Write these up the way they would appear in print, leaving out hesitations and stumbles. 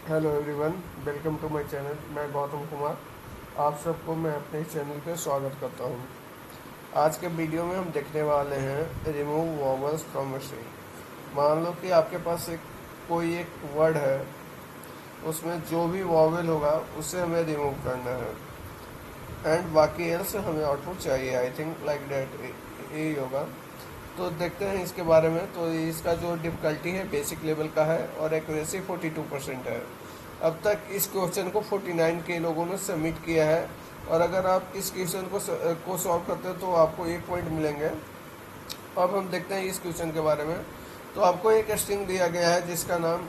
Hello everyone, welcome to my channel. मैं गौतम कुमार, आप सबको मैं अपने चैनल पे स्वागत करता हूँ। आज के वीडियो में हम देखने वाले हैं रिमूव वॉवल्स फ्रॉम स्ट्रिंग। मान लो कि आपके पास कोई एक वर्ड है, उसमें जो भी वॉवल होगा उसे हमें रिमूव करना है एंड बाकी एल्स हमें आउटपुट चाहिए। आई थिंक लाइक डैट यही होगा। तो देखते हैं इसके बारे में। तो इसका जो डिफ़िकल्टी है बेसिक लेवल का है और एक्यूरेसी 42% है। अब तक इस क्वेश्चन को 49 के लोगों ने सबमिट किया है, और अगर आप इस क्वेश्चन को सॉल्व करते हैं तो आपको 1 पॉइंट मिलेंगे। अब हम देखते हैं इस क्वेश्चन के बारे में। तो आपको एक स्ट्रिंग दिया गया है जिसका नाम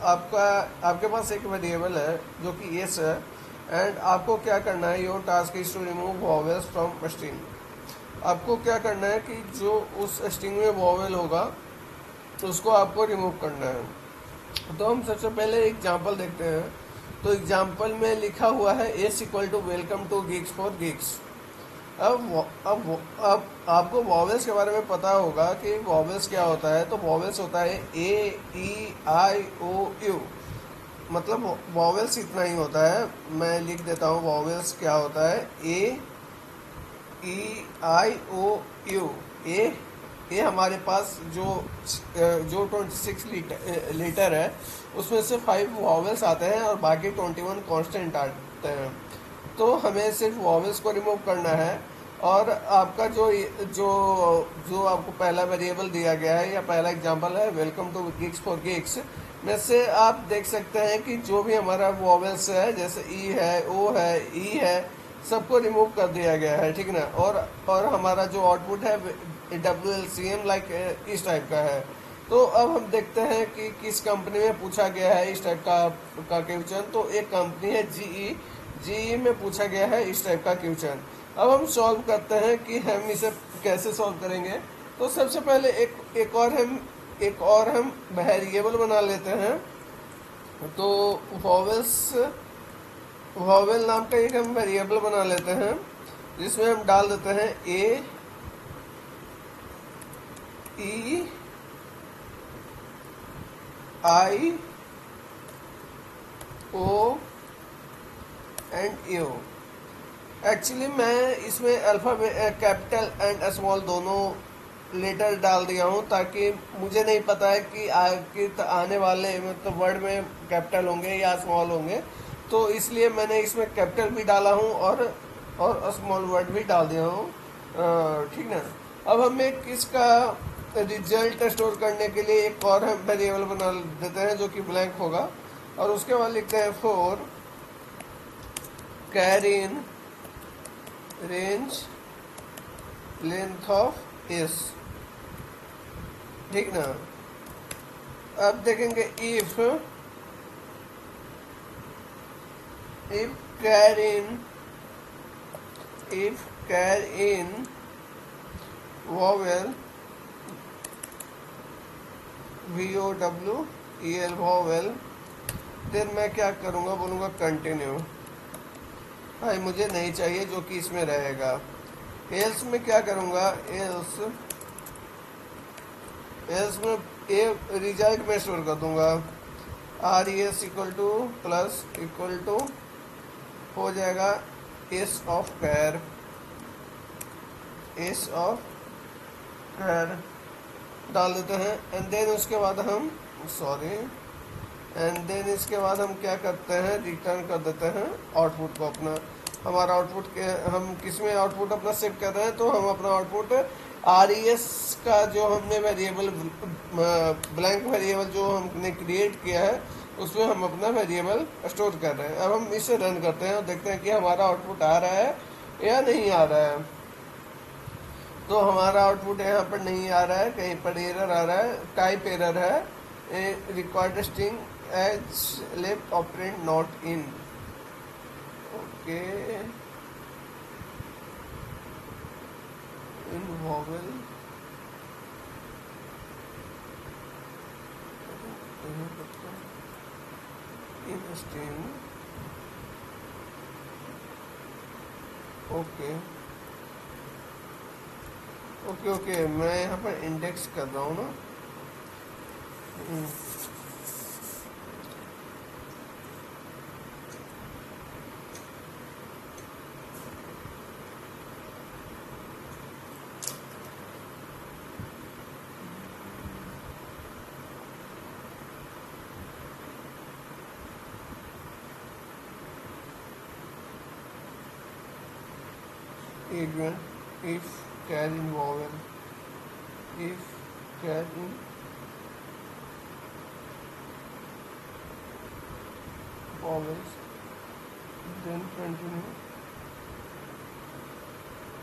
आपका आपके पास एक वेरिएबल है जो कि एस है, एंड आपको क्या करना है, your task is to remove vowels from string. आपको क्या करना है कि जो उस स्ट्रिंग में वॉवेल होगा तो उसको आपको रिमूव करना है। तो हम सबसे पहले एग्जांपल देखते हैं। तो एग्जांपल में लिखा हुआ है S equal to welcome to geeks for geeks. अब आपको वॉवेल्स के बारे में पता होगा कि वॉवेल्स क्या होता है। तो वॉवेल्स होता है ए ई आई ओ यू। मतलब वॉवेल्स इतना ही होता है। मैं लिख देता हूँ वॉवेल्स क्या होता है। ए ई आई ओ यू। ए हमारे पास जो 26 लीटर है उसमें से 5 वॉवेल्स आते हैं और बाकी 21 कांस्टेंट आते हैं। तो हमें सिर्फ वॉवेल्स को रिमूव करना है। और आपका जो जो आपको पहला वेरिएबल दिया गया है या पहला एग्जांपल है welcome to geeks for geeks, में से आप देख सकते हैं कि जो भी हमारा वॉवेल्स है जैसे ई है, ओ है, ई है, सबको रिमूव कर दिया गया है, ठीक ना। और हमारा जो आउटपुट है WLCM लाइक इस टाइप का है। तो अब हम देखते हैं कि किस कंपनी में पूछा गया है इस टाइप का क्वेश्चन। तो एक कंपनी है जीई में पूछा गया है इस टाइप का क्वेश्चन। अब हम सॉल्व करते हैं कि हम इसे कैसे सॉल्व करेंगे। तो सबसे पहले एक और हम वेरिएबल बना लेते हैं। तो वॉवेल्स वॉवेल नाम का एक हम वेरिएबल बना लेते हैं जिसमें हम डाल देते हैं ए ई आई ओ एंड यू। एक्चुअली मैं इसमें अल्फ़ाबेट कैपिटल एंड स्मॉल दोनों लेटर डाल दिया हूँ, ताकि मुझे नहीं पता है कि आने वाले मतलब वर्ड में कैपिटल होंगे या स्मॉल होंगे। तो इसलिए मैंने इसमें कैपिटल भी डाला हूँ और स्मॉल वर्ड भी डाल दिया हूँ, ठीक ना। अब हम एक इसका रिजल्ट स्टोर करने के लिए एक और हम वेरिएबल बना देते हैं जो कि ब्लैंक होगा, और उसके बाद लिखते हैं for char in range length of S, ठीक ना। अब देखेंगे if char in vowel VOWEL vowel, then मैं क्या करूँगा, बोलूँगा कंटिन्यू। हाँ, मुझे नहीं चाहिए जो कि इसमें रहेगा। एल्स में क्या करूँगा, एल्स में ए रिजल्ट में स्टोर कर दूंगा। RES equal to plus equal to हो जाएगा एस ऑफ कैर डाल देते हैं। एंड देन उसके बाद हम इसके बाद हम क्या करते हैं, रिटर्न कर देते हैं आउटपुट को अपना। हमारा आउटपुट के हम किस में आउटपुट अपना सेव कर रहे हैं, तो हम अपना आउटपुट RES का जो हमने वेरिएबल ब्लैंक वेरिएबल जो हमने क्रिएट किया है उसमें हम अपना वेरिएबल स्टोर कर रहे हैं। अब हम इसे रन करते हैं और देखते हैं कि हमारा आउटपुट आ रहा है या नहीं आ रहा है। तो हमारा आउटपुट यहाँ पर नहीं आ रहा है, कहीं पर एरर आ रहा है, टाइप एरर है, required string as left operand not in. Okay, in vowel in string. Okay okay okay, मैं यहाँ पर इंडेक्स कर रहा हूँ ना। Adrian, if can in vowel, if can in vowels, then continue.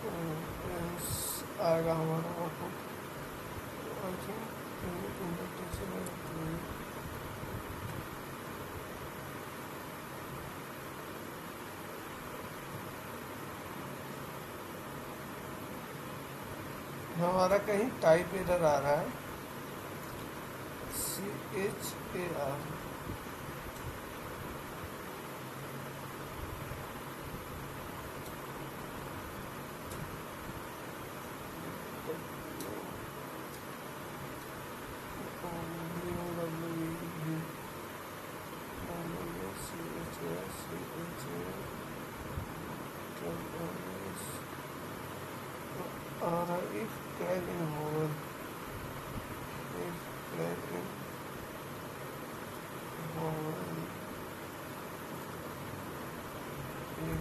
Yes, आएगा हमारा आउटपुट। आई थिंक हमारा कहीं टाइप एरर आ रहा है। CHAR if can in vowel, if can in vowel, if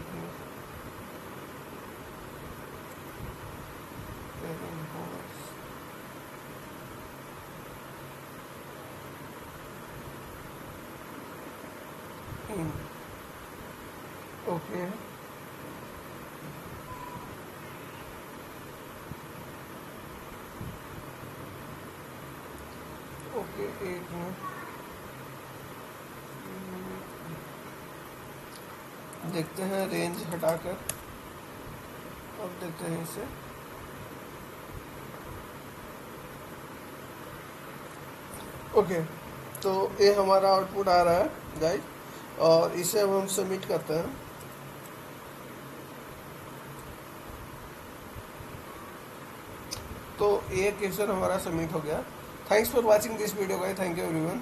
can in vowels, in, okay, okay एक minute देखते हैं रेंज हटाकर। अब देखते हैं इसे। ओके, तो ये हमारा आउटपुट आ रहा है गाइस, और इसे अब हम सबमिट करते हैं। तो ये क्वेश्चन हमारा सबमिट हो गया। Thanks for watching this video guys, thank you everyone.